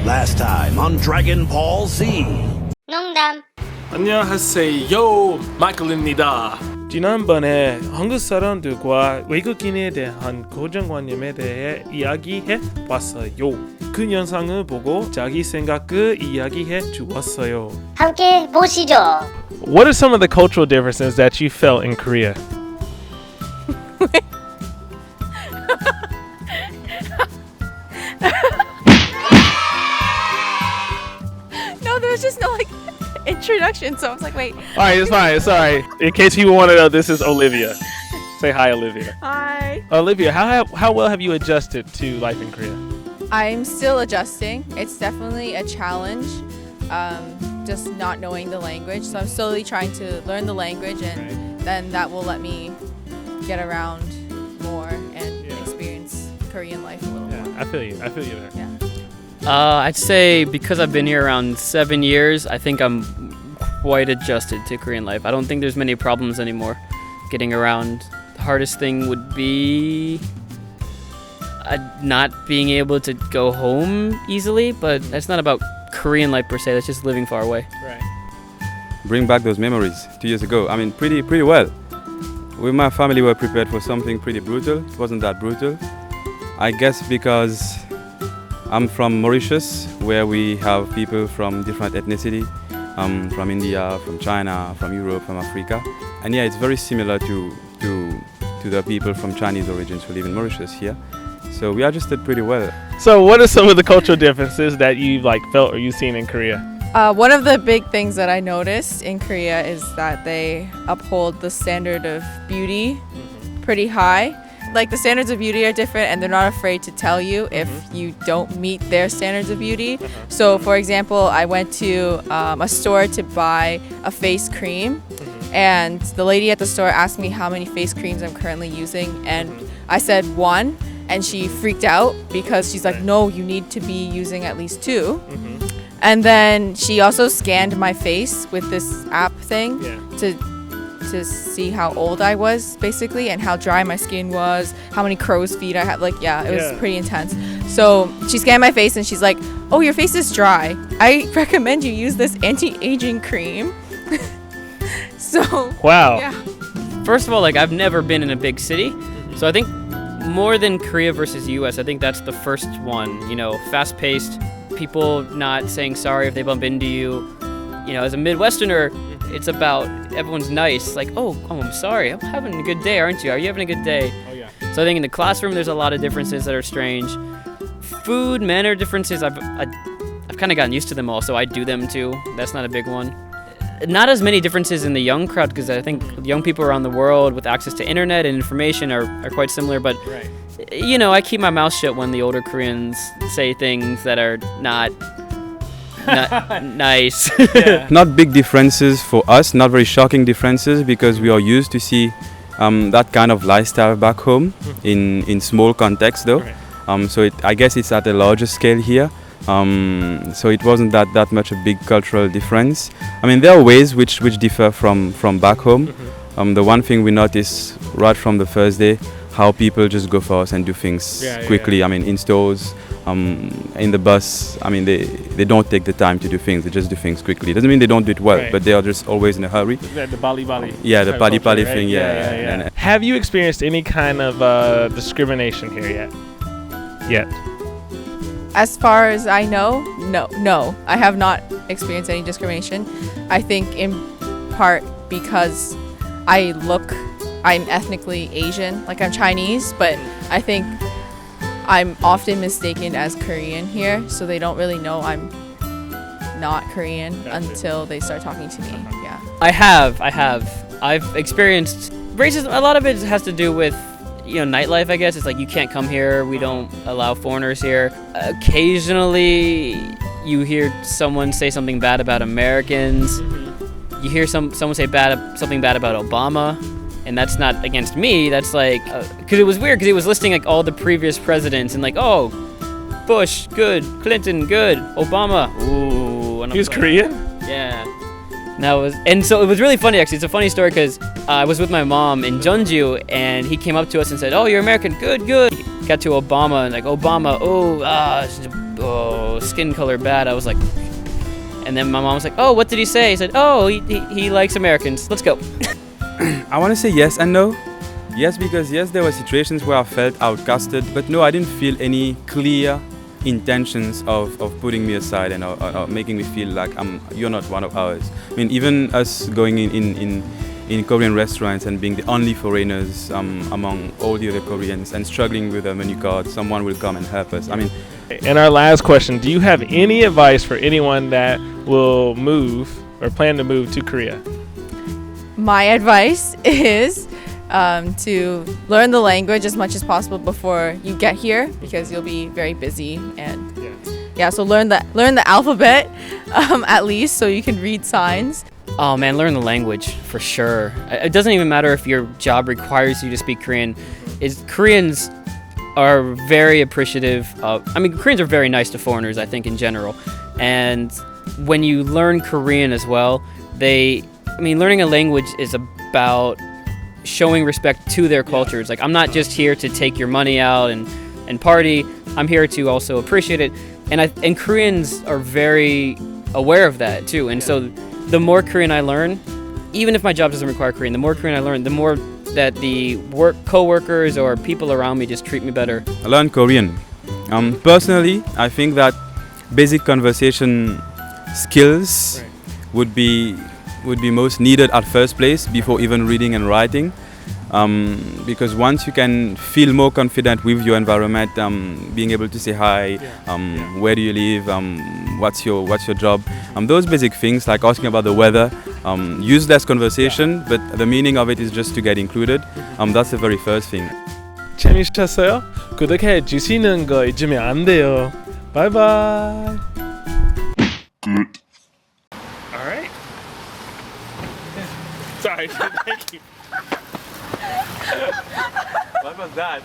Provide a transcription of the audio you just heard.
Last time on Dragon Ball Z. 농담. 안녕하세요, 마이클입니다. 지난번에 한국 사람들과 외국인에 대한 고정관념에 대해 이야기해 봤어요. 그 영상을 보고 자기 생각을 이야기해 주었어요. 함께 보시죠. What are some of the cultural differences that you felt in Korea? No, there was just no introduction, so I was like, wait. All right, it's fine. Sorry. In case you want to know, this is Olivia. Say hi, Olivia. Hi. Olivia, how well have you adjusted to life in Korea? I'm still adjusting. It's definitely a challenge, just not knowing the language. So I'm slowly trying to learn the language, and then that will let me get around more and experience Korean life a little more. I feel you there. Yeah. I'd say because I've been here around 7 years, I think I'm quite adjusted to Korean life. I don't think there's many problems anymore getting around. The hardest thing would be not being able to go home easily, but that's not about Korean life per se, that's just living far away. Right. Bring back those memories 2 years ago. I mean, pretty well. With my family, we were prepared for something pretty brutal. It wasn't that brutal. I guess because I'm from Mauritius, where we have people from different ethnicity, from India, from China, from Europe, from Africa. And yeah, it's very similar to the people from Chinese origins who live in Mauritius here. So we adjusted pretty well. So what are some of the cultural differences that you've felt or you've seen in Korea? One of the big things that I noticed in Korea is that they uphold the standard of beauty pretty high. Like the standards of beauty are different, and they're not afraid to tell you if you don't meet their standards of beauty. So for example, I went to a store to buy a face cream, and the lady at the store asked me how many face creams I'm currently using, and I said 1, and she freaked out because she's like, no, you need to be using at least 2. And then she also scanned my face with this app thing to see how old I was, basically, and how dry my skin was, how many crow's feet I had. It was pretty intense. So she scanned my face and she's like, oh, your face is dry. I recommend you use this anti-aging cream. So Wow. yeah. First of all, I've never been in a big city, so I think more than Korea versus US, I think that's the first one. Fast-paced, people not saying sorry if they bump into you. As a Midwesterner, it's about everyone's nice. Oh, I'm sorry. I'm having a good day, aren't you? Are you having a good day? Oh yeah. So I think in the classroom, there's a lot of differences that are strange. Food, manner differences, I've kind of gotten used to them all, so I do them too. That's not a big one. Not as many differences in the young crowd, because I think young people around the world with access to internet and information are quite similar, but I keep my mouth shut when the older Koreans say things that are not nice. Not big differences for us, not very shocking differences, because we are used to see that kind of lifestyle back home in small context though. So I guess it's at a larger scale here. So it wasn't that much a big cultural difference. I mean, there are ways which differ from back home. The one thing we noticed right from the first day, how people just go fast and do things quickly. I mean, in stores, in the bus, I mean, they don't take the time to do things. They just do things quickly. It doesn't mean they don't do it well, but they are just always in a hurry. The Bali. Yeah, the Bali thing, yeah. Have you experienced any kind of discrimination here yet? As far as I know, no. I have not experienced any discrimination. I think in part because I'm ethnically Asian, I'm Chinese, but I think I'm often mistaken as Korean here, so they don't really know I'm not Korean until they start talking to me. Yeah. I have. I've experienced racism. A lot of it has to do with nightlife, I guess. It's you can't come here. We don't allow foreigners here. Occasionally, you hear someone say something bad about Americans. You hear someone say something bad about Obama, and that's not against me. That's because it was weird because he was listing all the previous presidents and oh, Bush, good, Clinton, good, Obama, ooh. And He was Korean? Yeah. And so it was really funny, actually. It's a funny story because I was with my mom in Jeonju, and he came up to us and said, "Oh, you're American. Good, good." Got to Obama and Obama. Oh, skin color bad. I was like, and then my mom was like, oh, what did he say? He said, oh, he likes Americans. Let's go. I want to say yes and no. Yes, because yes, there were situations where I felt outcasted, but no, I didn't feel any clear intentions of putting me aside and or making me feel like you're not one of ours. I mean, even us going in Korean restaurants and being the only foreigners among all the other Koreans and struggling with a menu card, someone will come and help us. I mean, And our last question, do you have any advice for anyone that will move or plan to move to Korea? My advice is to learn the language as much as possible before you get here because you'll be very busy and so learn the alphabet at least so you can read signs. Oh man, learn the language for sure. It doesn't even matter if your job requires you to speak Korean. Koreans are very appreciative of, Koreans are very nice to foreigners, I think, in general. And when you learn Korean as well, learning a language is about showing respect to their cultures. Like, I'm not just here to take your money out and party. I'm here to also appreciate it. And Koreans are very aware of that too. And so the more Korean I learn, even if my job doesn't require Korean, the more Korean I learn, the more that the co-workers or people around me just treat me better. I learned Korean. Personally, I think that basic conversation skills would be most needed at first place before even reading and writing. Because once you can feel more confident with your environment, being able to say hi, where do you live, what's your job, those basic things like asking about the weather, useless conversation, but the meaning of it is just to get included. That's the very first thing. 재미있었어요? 구독해 주시는 거 잊으면 안 돼요. Bye bye. All right. Sorry. Thank you. What was that?